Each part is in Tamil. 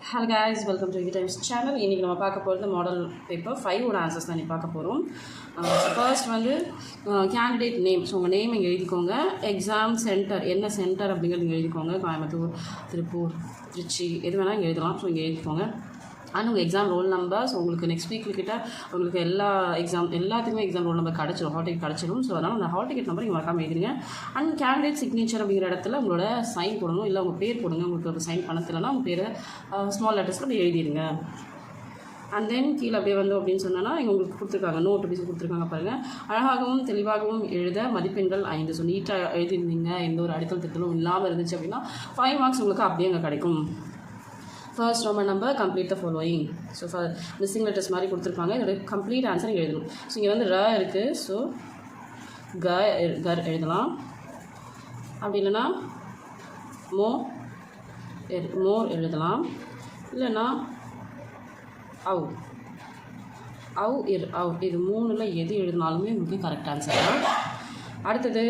Hello guys, welcome to Times channel. இன்னைக்கு நம்ம பார்க்க போகிறது மாடல் பேப்பர் 5 ஓட ஆன்சர்ஸ் தான் பார்க்க போகிறோம். ஃபர்ஸ்ட் வந்து கேண்டிடேட் நேம். ஸோ உங்கள் நேம் இங்கே எழுதிக்கோங்க. எக்ஸாம் சென்டர் என்ன சென்டர் அப்படிங்கிறது இங்கே எழுதிக்கோங்க. கோயம்புத்தூர், திருப்பூர், திருச்சி எது வேணால் இங்கே எழுதலாம். ஸோ இங்கே எழுதிக்கோங்க. அண்ட் உங்கள் எக்ஸாம் ரோல் நம்பர். ஸோ உங்களுக்கு நெக்ஸ்ட் வீக்கிட்ட உங்களுக்கு எல்லாத்துக்குமே எக்ஸாம் ரோல் நம்பர் கிடச்சிடும், ஹால் டிக்கெட் கிடச்சிடும். ஸோ அதனால் அந்த ஹால் டிக்கெட் நம்பர் இங்கே மறக்காமல் எழுதிங்க. அண்ட் கேண்டிடேட் சிக்னேச்சர் அப்படிங்கிற இடத்துல உங்களோட சைன் போடணும், இல்லை உங்கள் பேர் போடுங்க. உங்களுக்கு சைன் பண்ணத்தில்லைன்னா உங்கள் பேரை ஸ்மால் லெட்டர்ஸில் அப்படி எழுதிடுங்க. அண்ட் தென் கீழே அப்படியே வந்தோம் அப்படின்னு சொன்னால் இங்கே உங்களுக்கு கொடுத்துருக்காங்க, நோட் அப்படி கொடுத்துருக்காங்க பாருங்கள். அழகாகவும் தெளிவாகவும் எழுத மதிப்பெண்கள் 5. ஸோ நீட்டாக எழுதிருந்தீங்க, எந்த ஒரு அடித்தல் திட்டலும் இல்லாமல் இருந்துச்சு அப்படின்னா 5 மார்க்ஸ் உங்களுக்கு அப்படியே அங்கே கிடைக்கும். First Roman number complete the following. So missing letters மாதிரி கொடுத்துருப்பாங்க. இதோட கம்ப்ளீட் ஆன்சர் இங்கே எழுதணும். ஸோ இங்கே வந்து ர இருக்குது. ஸோ கர் எழுதலாம். அப்படி இல்லைன்னா மோர் எழுதலாம். இல்லைன்னா அவு இது 3ல் எது எழுதினாலுமே உங்களுக்கு கரெக்ட் ஆன்சர் தான். அடுத்தது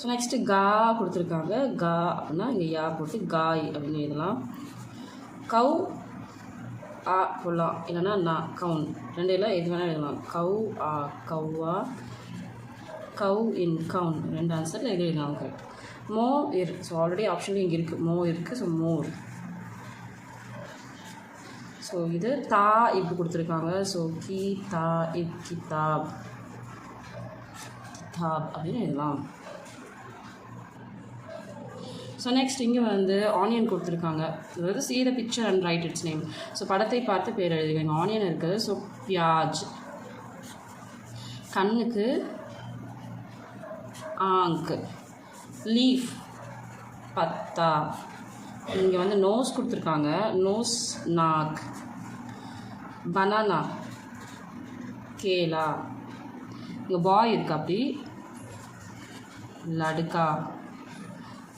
ஸோ நெக்ஸ்ட்டு கா கொடுத்துருக்காங்க. கா அப்படின்னா இங்கே யா போட்டு காய் அப்படின்னு எழுதலாம். கவ் ஆ போடலாம், இல்லைன்னா நான் கவுன், ரெண்டில் எது வேணால் எழுதலாம். கவ் ஆ கவ்வா, கவ் இன் கவுன், 2 ஆன்சரில் எது எழுதலாம் கரெக்ட். மோ இர். ஸோ ஆல்ரெடி ஆப்ஷன்லேயும் இங்கே இருக்குது, மோ இருக்குது. So more. ஸோ இது தா இப்படி கொடுத்துருக்காங்க. ஸோ கி தா இப் கிதாப் அப்படின்னு எழுதலாம். ஸோ நெக்ஸ்ட் இங்கே வந்து ஆனியன் கொடுத்துருக்காங்க. அதாவது see the picture and write its name. So படத்தை பார்த்து பேர் எழுதுங்க. ஆனியன் இருக்குது. ஸோ பியாஜ். கண்ணுக்கு ஆங்க். லீஃப் பத்தா. இங்கே வந்து நோஸ் கொடுத்துருக்காங்க. நோஸ் நாக். பனானா கேலா. இங்கே பாய் இருக்குது, அப்படி லடுக்கா.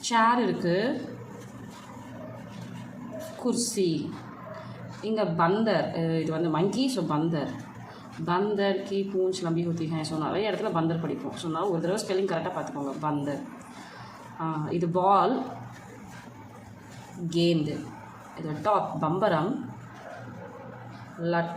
சேர் இருக்குது. குர்சி. இங்கே பந்தர். இது வந்து மங்கி. ஸோ பந்தர் கி பூஞ்ச் லம்பி ஹோத்தி ஹே. ஸோ நிறைய இடத்துல பந்தர் படிப்போம். ஸோ நான் ஒரு தடவை ஸ்பெல்லிங் கரெக்டாக பார்த்துக்கோங்க. பந்தர். இது பால். கேந்து. இது டாப். பம்பரம். லட்டு.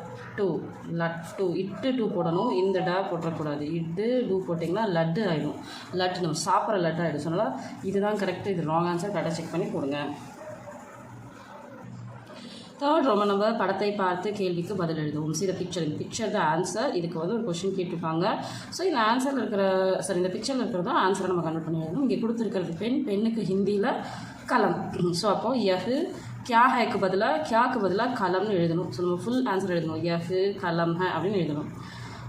இட்டு டூ போடணும், இந்த டா போட்டக்கூடாது. இட்டு டூ போட்டிங்கன்னா லட்டு ஆகிடும். லட்டு நம்ம சாப்பிட்ற லட்டு ஆகிடும். சொன்னால் இதுதான் கரெக்டு, இது ராங் ஆன்சர். கரெக்டாக செக் பண்ணி போடுங்க. தேர்ட் ரோமன் நம்பர் படத்தை பார்த்து கேள்விக்கு பதில் எழுதுவோம். See the picture the answer. இதுக்கு வந்து ஒரு கொஷின் கேட்டிருப்பாங்க. ஸோ இந்த ஆன்சரில் இந்த பிக்சரில் இருக்கிறது ஆன்சரை நம்ம கன்வெர்ட் பண்ணி எழுதணும். இங்கே கொடுத்துருக்கிறது பெண்ணுக்கு ஹிந்தியில் கலம். ஸோ அப்போது யஹு கியா ஹேக்கு பதிலாக கலம்னு எழுதணும். ஸோ நம்ம ஃபுல் ஆன்சர் எழுதணும். யஹு கலம் ஹே அப்படின்னு எழுதணும்.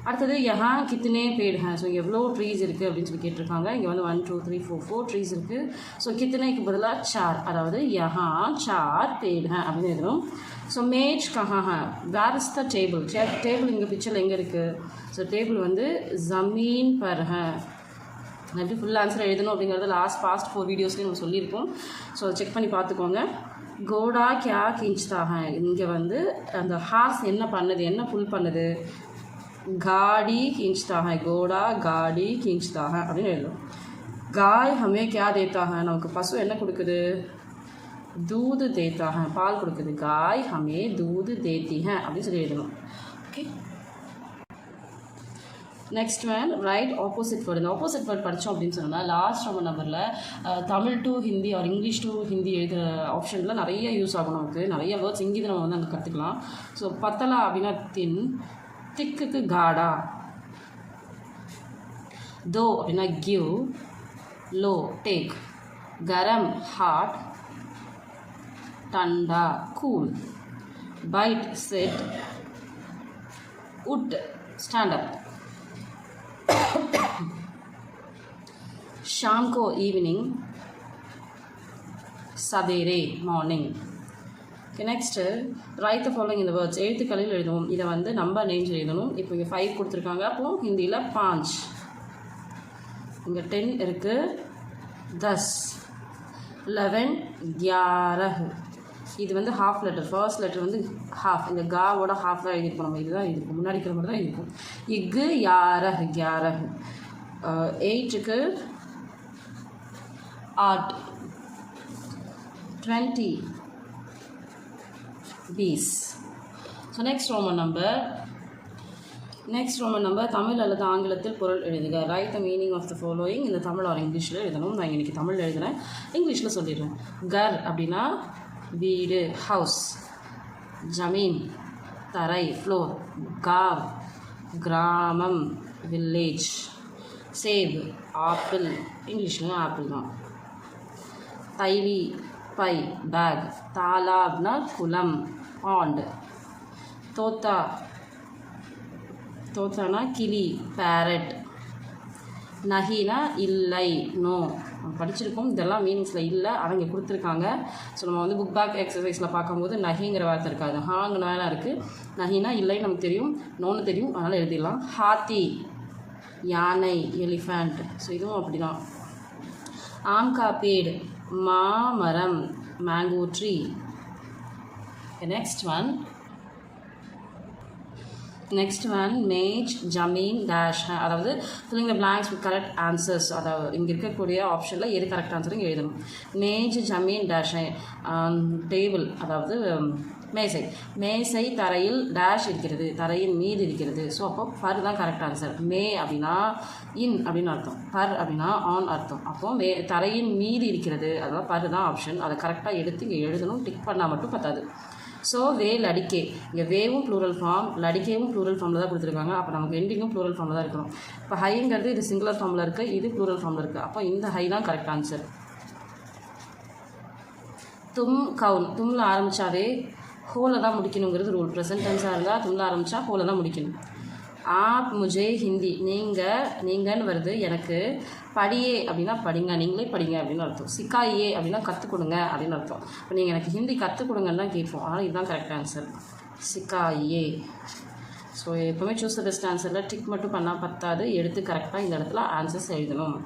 அடுத்தது யஹா கித்தனே பேட் ஹே. ஸோ எவ்வளோ ட்ரீஸ் இருக்குது அப்படின்னு சொல்லி கேட்டிருக்காங்க. இங்கே வந்து 1 2 3 4 ட்ரீஸ் இருக்குது. ஸோ கித்தனைக்கு பதிலாக 4, அதாவது யஹா 4 பேட் ஹே அப்படின்னு எழுதணும். ஸோ மேஜ் கஹா ஹே. Where is the table. Table இங்கே பிக்சரில் எங்கே இருக்குது? ஸோ டேபிள் வந்து ஜமீன் பர் ஹே. எப்படி ஃபுல் ஆன்சர் எழுதணும் அப்படிங்கிறது பாஸ்ட் 4 வீடியோஸ்லேயும் நம்ம சொல்லியிருக்கோம். ஸோ செக் பண்ணி பார்த்துக்கோங்க. கோடா கியா கிஞ்ச்தா ஹே. இங்கே வந்து அந்த ஹார்ஸ் என்ன பண்ணுது, என்ன புல் பண்ணுது? காடி கிஞ்ச்தா ஹே. கோடா காடி கிஞ்ச்தா ஹே அப்படின்னு எழுதணும். காய் ஹமே கியா தேத்தா ஹே. நமக்கு பசு என்ன கொடுக்குது? தூது தேத்தா ஹே. பால் கொடுக்குது. காய் ஹமே தூது தேத்தி ஹே அப்படின்னு சொல்லி எழுதணும். Okay. Next one right opposite word. இந்த ஆப்போசிட் வேர்ட் படித்தோம் அப்படின்னு சொன்னால் லாஸ்ட் ரோமன் நம்பரில் Tamil to Hindi R English to Hindi எழுதுகிற ஆப்ஷனில் நிறைய யூஸ் ஆகும். நமக்கு நிறைய வேர்ட்ஸ் இங்கே நம்ம வந்து அங்கே கற்றுக்கலாம். ஸோ பத்தலா அப்படின்னா தின். திக்குக்கு காடா. தோ அப்படின்னா கிவ். லோ டேக். கரம் ஹாட். டண்டா கூல். பைட் செட். உட் ஸ்டாண்ட் அப். शाम को ஈவினிங். சவேரே morning. Okay. Next right the following இந்த வேர்ட்ஸ். எழுத்துக்களில் எழுதுவோம். இதை வந்து நம்பர் நேம்ஸ் எழுதணும். இப்போ இங்கே 5 கொடுத்துருக்காங்க. அப்போது ஹிந்தியில் 5. இங்கே 10 இருக்குது. 10 11 11. இது வந்து ஹாஃப் லெட்டர். ஃபர்ஸ்ட் லெட்டர் வந்து ஹாஃப். இந்த காவோட ஹாஃப் தான் எழுதியிருப்போம். நம்ம இதுதான் எழுதியிருப்போம். முன்னாடி இருக்கிற மாதிரி தான் இருக்கும். இக்கு 11. 8க்கு art. 20 bees. So next Roman number Tamil அல்லது ஆங்கிலத்தில் பொருள் எழுதுக. Write the meaning of the following இந்த தமிழ் ஆர் இங்கிலீஷில் எழுதணும். நான் இன்றைக்கி தமிழ் எழுதுகிறேன், இங்கிலீஷில் சொல்லிடுறேன். கர் அப்படின்னா வீடு, ஹவுஸ். ஜமீன் தரை, ஃப்ளோர். காவ் கிராமம், வில்லேஜ். சேப் ஆப்பிள், இங்கிலீஷ்லையும் ஆப்பிள் தான். தைலி பை, பேக். தாலாப்னா குளம், பாண்ட். தோத்தானா கிளி, பேரட். நஹினா இல்லை, நோ. படிச்சிருக்கோம், இதெல்லாம் மீனிங்ஸில் இல்லை, ஆனால் இங்கே கொடுத்துருக்காங்க. ஸோ நம்ம வந்து புக் பேக் எக்ஸசைஸில் பார்க்கும்போது நஹிங்கிற வார்த்தை இருக்காது, ஹாங்னா இருக்குது. நஹினா இல்லை நமக்கு தெரியும், நோன்னு தெரியும், அதனால் எழுதிடலாம். ஹாத்தி யானை, எலிஃபண்ட். ஸோ இதுவும் அப்படி தான். ஆம் கா பேடு, மாமரம், மேங்கோ ட்ரீ. நெக்ஸ்ட் ஒன் மேஜ் ஜமீன் டேஷ், அதாவது filling the blanks with correct answers. அதாவது இங்கே இருக்கக்கூடிய ஆப்ஷனில் எது கரெக்ட் ஆன்சர் இங்கே எழுதணும். மேஜ் ஜமீன் டேஷ், டேபிள் அதாவது மேசை தரையில் டேஷ் இருக்கிறது, தரையின் மீது இருக்கிறது. ஸோ அப்போ பர் தான் கரெக்ட் ஆன்சர். மே அப்படின்னா இன் அப்படின்னு அர்த்தம், பர் அப்படின்னா ஆன் அர்த்தம். அப்போது தரையின் மீது இருக்கிறது, அதனால் பர் தான் ஆப்ஷன். அதை கரெக்டாக எடுத்து இங்கே எழுதணும், டிக் பண்ணால் மட்டும் பத்தாது. ஸோ லடிக்கே, இங்கே வேவும் ப்ளூரல் ஃபார்ம், லடிக்கேவும் ப்ளூரல் ஃபார்மில் தான் கொடுத்துருக்காங்க. அப்போ நமக்கு எண்டிங்கும் ப்ளூரல் ஃபார்மில் தான் இருக்கணும். இப்போ ஹைங்கிறது இது சிங்குலர் ஃபார்மில் இருக்குது, இது ப்ளூரல் ஃபார்மில் இருக்குது. அப்போ இந்த ஹை தான் கரெக்ட் ஆன்சர். கவுன், தும்மில் ஆரம்பித்தாவே ஹோவில் தான் முடிக்கணுங்கிறது ரூல். ப்ரெசன்ட் டென்ஸாக இருந்தால் தும்மில் ஆரம்பித்தா ஹோவில் தான் முடிக்கணும். ஆப் முஜே ஹிந்தி, நீங்கன்னு வருது, எனக்கு. படியே அப்படின்னா படிங்க, நீங்களே படிங்க அப்படின்னு அர்த்தம். சிக்காயே அப்படின்னா கற்றுக் கொடுங்க அப்படின்னு அர்த்தம். இப்போ நீங்கள் எனக்கு ஹிந்தி கற்றுக் கொடுங்கன்னு தான் கேட்போம், ஆனால் இதுதான் கரெக்ட் ஆன்சர், சிக்காயே. ஸோ எப்போவுமே சூஸ் த பெஸ்ட் ஆன்சரில் டிக் மட்டும் பண்ணால் பத்தாது, எடுத்து கரெக்டாக இந்த இடத்துல ஆன்சர்ஸ் எழுதணும்.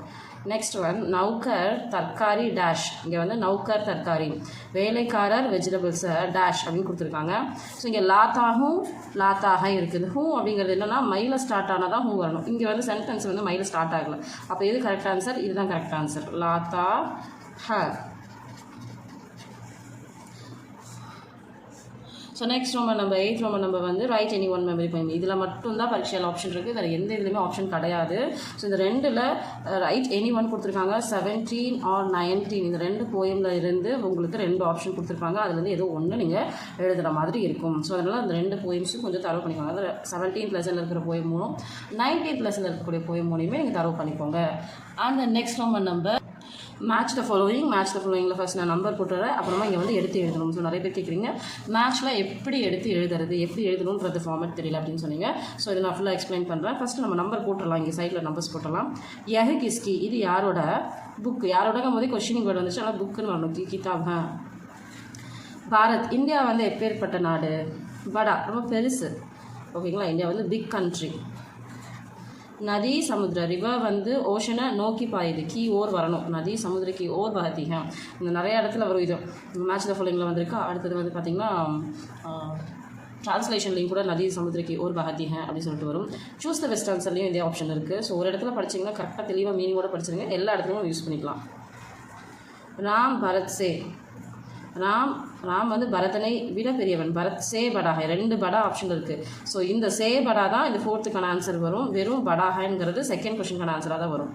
நெக்ஸ்ட் ஒன் நௌக்கர் தர்காரி டேஷ். இங்கே வந்து நௌக்கர் தர்காரி, வேலைக்காரர் வெஜிடபிள்ஸை டேஷ் அப்படின்னு கொடுத்துருக்காங்க. ஸோ இங்கே லாத்தாக இருக்குது. ஹூ அப்படிங்கிறது என்னென்னா மயில ஸ்டார்ட் ஆனால் தான் ஹூ வரணும். இங்கே வந்து சென்டென்ஸ் வந்து மயில ஸ்டார்ட் ஆகலை. அப்போ எது கரெக்ட் ஆன்சர்? இதுதான் கரெக்ட் ஆன்சர், லாத்தா ஹ. So next Roman number 8 Roman number வந்து write any one memory poem. இதில் மட்டும்தான் பரீட்சையில் ஆப்ஷன் இருக்குது, வேறு எந்த இதுலையுமே ஆப்ஷன் கிடையாது. ஸோ இந்த ரெண்டில் ரைட் எனி ஒன் கொடுத்துருக்காங்க. 17 or 19 இந்த ரெண்டு போயமில் இருந்து உங்களுக்கு 2 ஆப்ஷன் கொடுத்துருப்பாங்க. அதுலேருந்து ஏதோ ஒன்று நீங்கள் எழுதுகிற மாதிரி இருக்கும். ஸோ அதனால் அந்த 2 போயம்ஸும் கொஞ்சம் தரவு பண்ணிக்கோங்க. அதாவது 17th லெசனில் இருக்கிற போயம் மூலம் 19th லெசனில் இருக்கக்கூடிய போயம் மூலியமே நீங்கள் தரவு பண்ணிக்கோங்க. And next Roman number match the ஃபாலோயிங்கில் ஃபர்ஸ்ட் நான் நம்பர் போட்டுறேன், அப்புறமா இங்கே வந்து எடுத்து எழுதணும். ஸோ நிறைய பேர் கேட்குறீங்க மேட்ச்சில் எப்படி எடுத்து எழுதுறது, எப்படி எழுதணுன்றது ஃபார்மேட் தெரியல அப்படின்னு சொன்னீங்க. ஸோ இதை நான் ஃபுல்லாக எக்ஸ்பிளைன் பண்ணுறேன். ஃபஸ்ட்டு நம்ம நம்பர் போட்டுடலாம், இங்கே சைடில் நம்பர்ஸ் போட்டுடலாம். யஹ் கிஸ்கி, இது யாரோட புக், யாரோடங்க போதே கொஸ்டினிங் வேர்டு வந்துச்சு, ஆனால் புக்குன்னு வரணும். கிதாப். பாரத், இந்தியா வந்து எப்பேற்பட்ட நாடு, படா ரொம்ப பெருசு, ஓகேங்களா. இந்தியா வந்து பிக் கண்ட்ரி. நதி சமுத்திர, ரிவர் வந்து ஓஷனை நோக்கி பாயுது, கீ ஓர் வரணும். நதி சமுத்திர கீ ஓர் பகதிக, இந்த நிறைய இடத்துல வரும். இது மேட்ச் த ஃபாலோயிங்கில் வந்திருக்கு. அடுத்தது வந்து பார்த்திங்கன்னா ட்ரான்ஸ்லேஷன்லேயும் கூட நதி சமுத்திரக்கு ஓர் பகதிக அப்படின்னு சொல்லிட்டு வரும். சூஸ் த பெஸ்ட் ஆன்சர்லேயும் இதே ஆப்ஷன் இருக்குது. ஸோ ஒரு இடத்துல படிச்சிங்கன்னா கரெக்டாக தெளிவாக மீனிங்கோட படிச்சிருங்க, எல்லா இடத்துலையும் யூஸ் பண்ணிக்கலாம். ராம் பரத் சே, ராம் வந்து பரதனை விட பெரியவன். பரத் சே படாஹை, 2 படா ஆப்ஷன் இருக்குது. ஸோ இந்த சே படா தான் இந்த 4th ஆன்சர் வரும். வெறும் படாஹைங்கிறது செகண்ட் கொஸ்டினுக்கான ஆன்சராக தான் வரும்.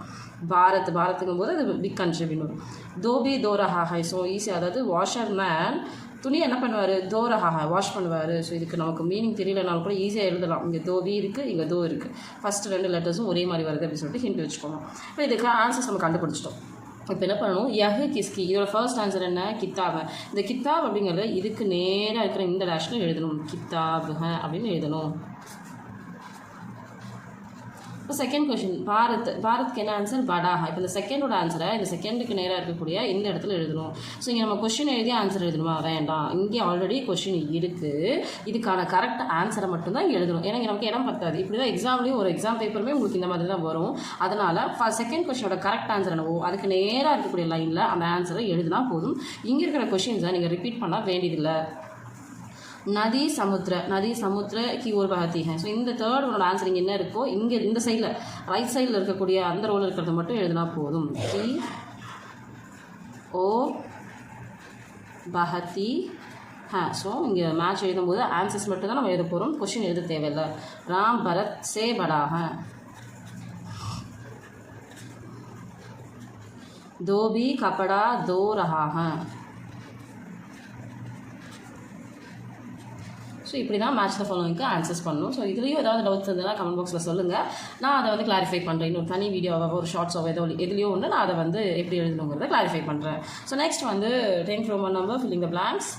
பாரத்துங்கும் போது அது பிக் கண்ட்ரி அப்படின்னு வரும். Dobhi தோரஹாஹை, so easy. அதாவது வாஷர் மேன் துணி என்ன பண்ணுவார், தோரஹாஹை வாஷ் பண்ணுவார். ஸோ இதுக்கு நமக்கு மீனிங் தெரியலனாலும் கூட ஈஸியாக எழுதலாம். இங்கே தோபி இருக்குது, இங்கே தோ இருக்குது. ஃபஸ்ட்டு 2 லெட்டர்ஸும் ஒரே மாதிரி வருது அப்படின்னு சொல்லிட்டு ஹிண்ட் வச்சுக்கோங்க. இப்போ இதுக்கு ஆன்சர்ஸ் நம்ம கண்டுபிடிச்சிட்டோம். இப்போ என்ன பண்ணணும், யஹ் கிஸ்கி, இதோட ஃபர்ஸ்ட் ஆன்சர் என்ன, கித்தாப். இந்த கித்தாப் அப்படிங்கிறது இதுக்கு நேராக இருக்கிற இந்த டேஷில் எழுதணும், கித்தாப் அப்படின்னு எழுதணும். இப்போ செகண்ட் கொஷின் பாரத்துக்கு என்ன ஆன்சர், படாஹா. இப்போ இந்த செகண்டோட ஆன்சரை இந்த செகண்டுக்கு நேராக இருக்கக்கூடிய இந்த இடத்துல எழுதணும். ஸோ இங்கே நம்ம கொஷின் எழுதி ஆன்சர் எழுதணுமா, வேண்டாம். இங்கே ஆல்ரெடி கொஷின் இருக்குது, இதுக்கான கரெக்ட் ஆன்சரை மட்டும்தான் இங்கே எழுதணும். ஏன்னா நமக்கு இடம் பத்தாது. இப்படி தான் எக்ஸாம்லேயும் ஒரு எக்ஸாம் பேப்பருமே உங்களுக்கு இந்த மாதிரி தான் வரும். அதனால் செகண்ட் கொஷினோட கரெக்ட் ஆன்சர் என்னவோ அதுக்கு நேராக இருக்கக்கூடிய லைனில் அந்த ஆன்சரை எழுதினா போதும். இங்கே இருக்கிற கொஷின்ஸை நீங்கள் ரிப்பீட் பண்ண வேண்டியதில்லை. நதி சமுத்திர கி ஓர் பகதி ஹை. ஸோ இந்த தேர்ட் ஒன்னோட ஆன்சர் இங்கே என்ன இருக்கோ இங்கே இந்த சைடில் ரைட் சைடில் இருக்கக்கூடிய அந்த ரோல் இருக்கிறத மட்டும் எழுதினா போதும். கி ஓ பஹதி ஸோ இங்கே மேட்ச் எழுதும்போது ஆன்சர்ஸ் மட்டும் தான் நம்ம எழுத போகிறோம், கொஷின் எழுத தேவையில்லை. ராம் பரத் சே படா ஹை. धोबी कपड़ा धो रहा है. ஸோ இப்படி தான் மேட்ச் த ஃபாலோவிங்க்கு ஆன்சர்ஸ் பண்ணணும். ஸோ இதுலேயும் ஏதாவது டவுட்ஸ் இருந்ததுன்னா கமெண்ட் பாக்ஸில் சொல்லுங்கள், நான் அதை வந்து கிளாரிஃபை பண்ணுறேன். இன்னொரு தனி வீடியோவாக ஒரு ஷார்ட்ஸோ எதுலையோ ஒன்று நான் அதை வந்து எப்படி எழுதணுங்கிறத கிளாரிஃபை பண்ணுறேன். ஸோ நெக்ஸ்ட் வந்து 10th Roman number filling the blanks.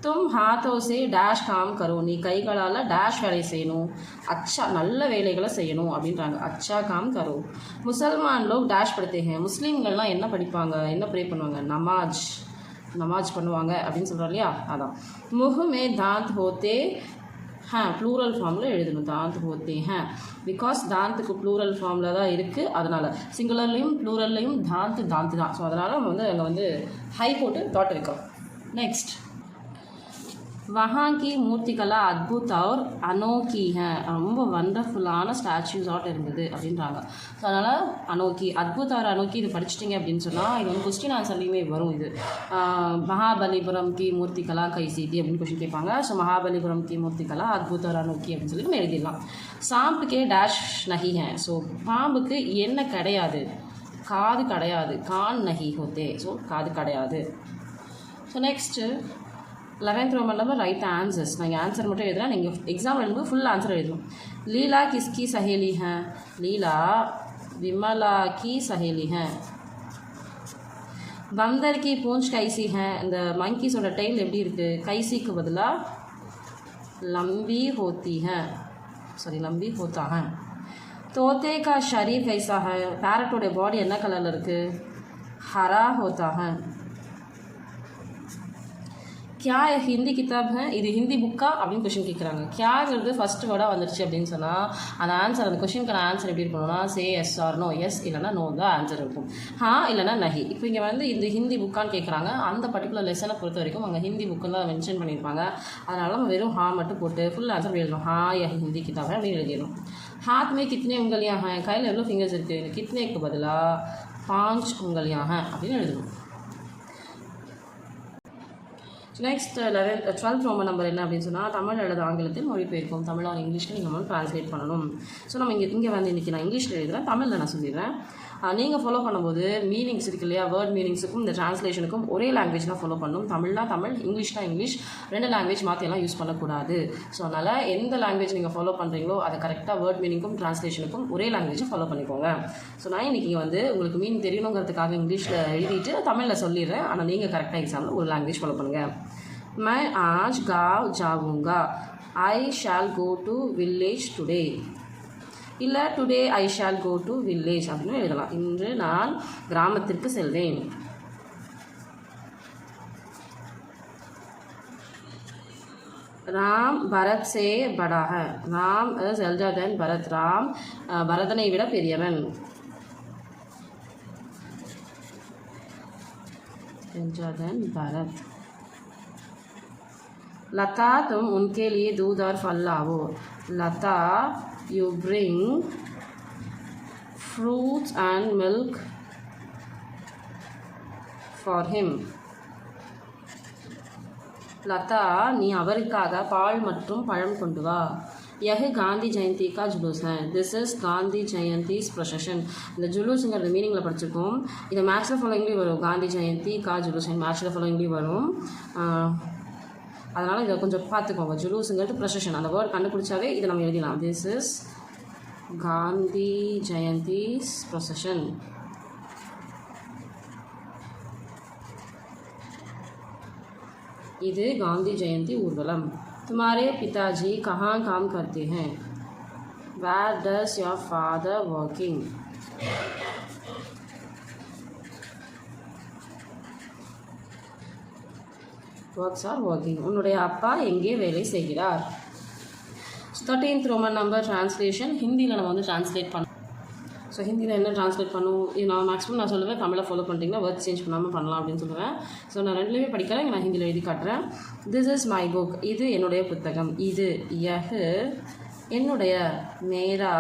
தும் ஹாத்தோ சே டேஷ் காம் கரோ, நீ கைகளால் டேஷ் வேலை செய்யணும், அச்சா நல்ல வேலைகளை செய்யணும் அப்படின்றாங்க. அச்சா காம் கரோ. முசல்மான் லோக் டேஷ் படுத்தேங்க, முஸ்லீம்கள்லாம் என்ன படிப்பாங்க, என்ன ப்ரே பண்ணுவாங்க, நமாஜ் பண்ணுவாங்க அப்படின்னு சொல்கிறோம் இல்லையா, அதான். முஹுமே தாந்த் ஹோத்தே ப்ளூரல் ஃபார்மில் எழுதணும், தாந்த் ஹோத்தே பிகாஸ் தாந்துக்கு ப்ளூரல் ஃபார்மில் தான் இருக்குது, அதனால் சிங்குலர்லேயும் ப்ளூரல்லையும் தாந்து தான். ஸோ அதனால் நம்ம வந்து அங்கே வந்து ஹை போட்டு தாட் வைக்கிறோம். நெக்ஸ்ட், वहाँ की मूर्तिकला अद्भुत और अनोखी है, ரொம்ப வண்டர்ஃபுல்லான ஸ்டாச்சுஸ் ஆட் இருந்தது அப்படின்றாங்க. ஸோ அதனால் அனோக்கி, அத்புத் और அனோக்கி இது படிச்சிட்டிங்க அப்படின்னு சொன்னால் இது வந்து கொஸ்டின் ஆன்சர்லையுமே வரும். இது மகாபலிபுரம் கி மூர்த்திகலா கைசி தி அப்படின்னு கொஸ்டின் கேட்பாங்க. ஸோ மகாபலிபுரம் கி மூர்த்திகலா அத்புத் और அனோக்கி அப்படின்னு சொல்லி நம்ம எழுதிடலாம். சாம்புக்கே டேஷ் நஹி ஹே, ஸோ பாம்புக்கு என்ன கிடையாது, காது கிடையாது, கான் நஹி ஹோத்தே, ஸோ காது கிடையாது. So next 11th Roman number right answers. நீங்கள் ஆன்சர் மட்டும் எழுதுனா, நீங்கள் எக்ஸாம் எழுதும்போது ஃபுல் ஆன்சர் எழுதணும். லீலா கிஸ்கி சஹேலி ஹே, லீலா விமலா கி சஹேலி ஹே. பந்தர் கி பூஞ்ச் கைசி ஹே, இந்த மங்கீஸோட டைல் எப்படி இருக்குது, கைசிக்கு பதிலாக லம்பி ஹோத்தி ஹே, சாரி லம்பி ஹோத்தா ஹே. தோத்தே கா ஷரீர் கைசா ஹே, பேரட்டோடைய பாடி என்ன கலரில் இருக்குது, ஹரா ஹோத்தா ஹே. क्या ஹிந்தி கிதாப் है, இது ஹிந்தி புக்கா அப்படின்னு கொஷின் கேட்குறாங்க. கியாங்கிறது ஃபஸ்ட்டு வேர்டாக வந்துடுச்சு அப்படின்னு சொன்னால் அந்த ஆன்சர், அந்த கொஷினுக்கான ஆன்சர் எப்படி இருக்கணும்னா say yes or no, yes இல்லைனா நோ தான் ஆன்சர் இருக்கும், இல்லைனா நஹி. இப்போ இங்கே வந்து இந்த ஹிந்தி புக்கான்னு கேட்குறாங்க. அந்த பர்டிகுலர் லெசனை பொறுத்த வரைக்கும் அங்கே ஹிந்தி புக்குன்னு தான் மென்ஷன் பண்ணியிருப்பாங்க. அதனால நம்ம வெறும் மட்டும் போட்டு ஃபுல் ஆன்சர் எழுதணும். யா ஹிந்தி கிதாப் அப்படின்னு எழுதிடணும். ஹாத் மே கித்னே உங்கலியா ஹே, கையில் எவ்வளோ ஃபிங்கர்ஸ் இருக்குது, கித்னேக்கு பதிலாக 5 உங்கலியா ஹே அப்படின்னு எழுதணும். நெக்ஸ்ட் 12th Roman number என்ன அப்படின்னு சொன்னால் தமிழ் அல்லது ஆங்கிலத்தில் மொழிபெயர்க்கும், தமிழ் ஆர் இங்கிலீஷ்க்கு நீங்கள் வந்து ட்ரான்ஸ்லேட் பண்ணணும். ஸோ நம்ம இங்கே வந்து இன்றைக்கி நான் இங்கிலீஷில் எழுதுகிறேன், தமிழில் நான் சொல்லிடுறேன். நீங்கள் ஃபாலோ பண்ணும்போது மீனிங்ஸ் இருக்கு இல்லையா, வேர்ட் மீனிங்ஸுக்கும் இந்த ட்ரான்ஸ்லேஷனுக்கும் ஒரே லாங்குவேஜ் தான் ஃபாலோ பண்ணணும். தமிழ்னா தமிழ், இங்கிலீஷ்னா இங்கிலீஷ், 2 லாங்குவேஜ் மாற்றியெல்லாம் யூஸ் பண்ணக்கூடாது. ஸோ அதனால் எந்த லாங்குவேஜ் நீங்கள் ஃபாலோ பண்ணுறீங்களோ அதை கரெக்டாக வேர்ட் மீனிங்கும் ட்ரான்ஸ்லேஷனுக்கும் ஒரே லாங்குவேஜை ஃபாலோ பண்ணிக்கோங்க. ஸோ நான் இன்றைக்கி வந்து உங்களுக்கு மீனிங் தெரியணுங்கிறதுக்காக இங்கிலீஷில் எழுதிட்டு தமிழில் சொல்லிடுறேன். ஆனால் நீங்கள் கரெக்டாக எக்ஸாமில் ஒரு லாங்குவேஜ் ஃபாலோ பண்ணுங்கள். मैं आज गाँव जाऊँगा, I shall go to village today. இல்லை today I shall go to village அப்படின்னு எழுதலாம். இன்று நான் கிராமத்திற்கு செல்வேன். ராம் பரத் சே படா ஹை, ராம் இஸ் எல்டர் தென் பரத், ராம் பரதனை விட பெரியவன். எல்டர் தென் பரத். लता तुम उनके लिए दूध और फल लाओ, लता you bring fruits and milk for him. Latha நீ அவருக்காக பால் மற்றும் பழம் கொண்டு வா. यह காந்தி ஜெயந்தி கா ஜுலூஸ் है, this is Gandhi Jayanthi's procession. இந்த ஜுலூஸுங்கிறது மீனிங்கில் படிச்சிருக்கோம். இது மேட்ச்சில் ஃபாலோயிங்லேயும் வரும், காந்தி ஜெயந்தி கா ஜுலூஸ் மேட்ச்சில் ஃபாலோயிங்லேயும் வரும். அதனால் இதை கொஞ்சம் பார்த்துக்கோங்க. ஜுலூஸுங்கிறது ப்ரொசஷன், அந்த வேர்ட் கண்டுபிடிச்சாவே இதை நம்ம எழுதிடலாம். This is Gandhi Jayanthi's procession. இது காந்தி ஜெயந்தி ஊர்வலம். तुम्हारे पिताजी कहाँ काम करते हैं, where does your father working. Works are working. உன்னுடைய அப்பா எங்கே வேலை செய்கிறார். 13th Roman number translation. ஹிந்தியில் நம்ம வந்து ட்ரான்ஸ்லேட் பண்ணோம். ஸோ ஹிந்தியில் என்ன ட்ரான்ஸ்லேட் பண்ணுவோம், இது நான் மேக்ஸிமம் நான் சொல்லுவேன் தமிழை ஃபாலோ பண்ணிட்டீங்கன்னா வேர்ட் சேஞ்ச் பண்ணாமல் பண்ணலாம் அப்படின்னு சொல்லுவேன். ஸோ நான் ரெண்டுலேயுமே படிக்கிறேன், நான் ஹிந்தியில் எழுதி காட்டுறேன். திஸ் இஸ் மை புக், இது என்னுடைய புத்தகம். இது யஹ் என்னுடைய, மேரா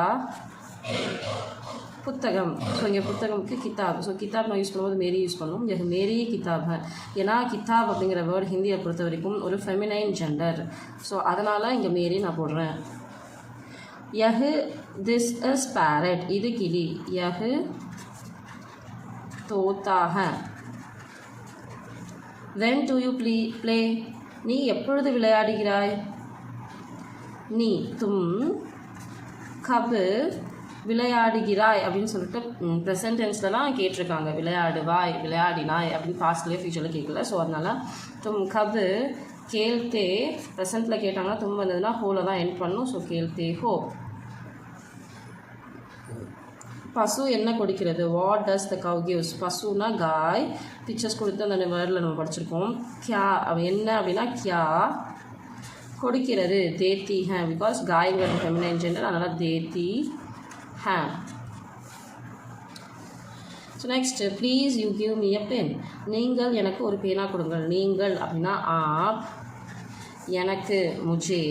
புத்தகம். ஸோ இங்கே புத்தகம்க்கு கிதாப். ஸோ கிதாப் நான் யூஸ் பண்ணும்போது மேரி யூஸ் பண்ணுவோம். இங்கே மேரி கிதாப். ஏன்னா கிதாப் அப்படிங்கிற வேர்டு ஹிந்தியை பொறுத்த வரைக்கும் ஒரு ஃபெமினைன் ஜெண்டர். ஸோ அதனால் இங்கே மேரி நான் போடுறேன். யஹ் திஸ் இஸ் பேரட். இது கிளி. யஹ் தோத்தா high. when do you play? நீ எப்பொழுது விளையாடுகிறாய்? நீ தும் கப் விளையாடுகிறாய் அப்படின்னு சொல்லிட்டு ப்ரெசன்ட் டென்ஸ்லலாம் கேட்டிருக்காங்க. விளையாடுவாய், விளையாடினாய் அப்படின்னு பாஸ்ட்லேயே ஃபியூச்சரில் கேட்கல. ஸோ அதனால் தும் கப் கேள்தே ப்ரெசென்ட்டில் கேட்டாங்கன்னா தும் வந்ததுன்னா ஹோவில் தான் எண்ட் பண்ணணும். ஸோ கேள்தே ஹோ. பசு என்ன கொடுக்கிறது? What does the gov gives? பசுனா காய். பிக்சர்ஸ் கொடுத்து அந்த வேர்டில் நம்ம படிச்சிருக்கோம். கியா என்ன அப்படின்னா கியா கொடுக்கிறது. தேத்தி ஹே. பிகாஸ் காய்ங்கிறது ஃபெமினைன் ஜெண்டர், அதனால் தேத்தி ஹே. So next, please you give me a pen. நீங்கள் எனக்கு ஒரு பேனா கொடுங்கள். நீங்கள் அப்படின்னா ஆப். எனக்கு முஜே.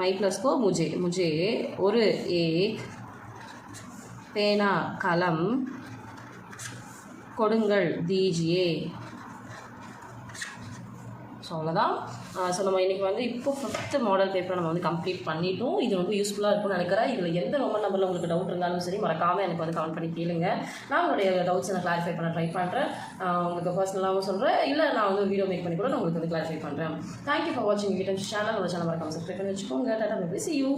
மை ப்ளஸ் கோ முஜே. முஜே ஒரு ஏக் பேனா கலம் கொடுங்கள் தீஜியே. ஸோ அவ்வளோதான். ஸோ நம்ம இன்றைக்கி வந்து இப்போ 5th மாடல் பேப்பரை நம்ம வந்து கம்ப்ளீட் பண்ணிட்டோம். இது ரொம்ப யூஸ்ஃபுல்லாக இருக்கும்னு நினைக்கிறேன். இதில் எந்த ரோமன் நம்பரில் உங்களுக்கு டவுட் இருந்தாலும் சரி மறக்காமல் எனக்கு வந்து கமெண்ட் பண்ணி கேளுங்க. நான் உங்களுடைய டவுட்ஸை நான் கிளாரிஃபை பண்ண ட்ரை பண்ணுறேன். உங்களுக்கு பர்சனலாகவும் சொல்கிறேன், இல்லை நான் வந்து வீடியோ மேக் பண்ணி கூட நான் உங்களுக்கு வந்து கிளாரிஃபை பண்ணுறேன். தேங்க்யூ ஃபார் வாட்சிங் வீடியோ சேனல். ஒரு சேனல் மறக்காமல் சப்ஸ்கிரைப் பண்ணி வச்சுக்கோங்க. டாடா பை பை. See you.